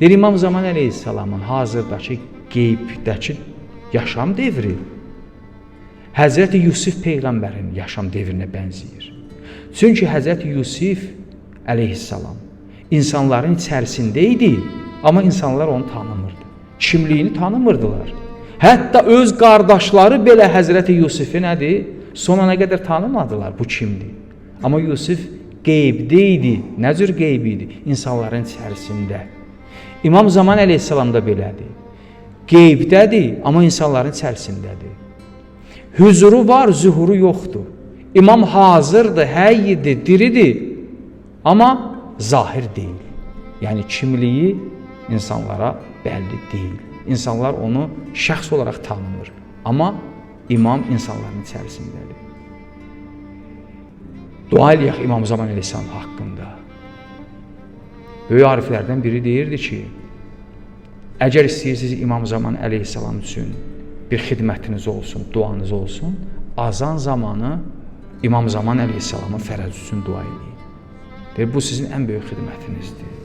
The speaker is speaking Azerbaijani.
Deyir, İmam Zaman əleyhissalamın hazırdakı qeybdəki yaşam devri Həzrəti Yusif Peyğəmbərin yaşam devrinə bənzəyir. Çünki Həzrəti Yusif əleyhissalam insanların içərisində idi, amma insanlar onu tanımırdı. Kimliyini tanımırdılar. Hətta öz qardaşları belə Həzrəti Yusifi nədir? Sonuna qədər tanımadılar bu kimdir. Amma Yusif qeybdə idi. Nə cür qeyb idi? İnsanların içərisində. İmam Zaman əleyhissalam da belədir. Qeybdədir, amma insanların içərisindədir. Hüzuru var, zühuru yoxdur. İmam hazırdır, həyyidir, diridir, amma zahir deyil. Yəni kimliyi insanlara bəlli deyil. İnsanlar onu şəxs olaraq tanımır, amma imam insanların içərisindədir. Dua eləyək İmam Zaman əleyhissalam haqqında. Böyük ariflərdən biri deyirdi ki, əgər istəyirsiniz İmam Zaman əleyhissalam üçün bir xidmətiniz olsun, duanız olsun, azan zamanı İmam Zaman əleyhissalamın fərəz üçün dua edin. Bu sizin ən böyük xidmətinizdir.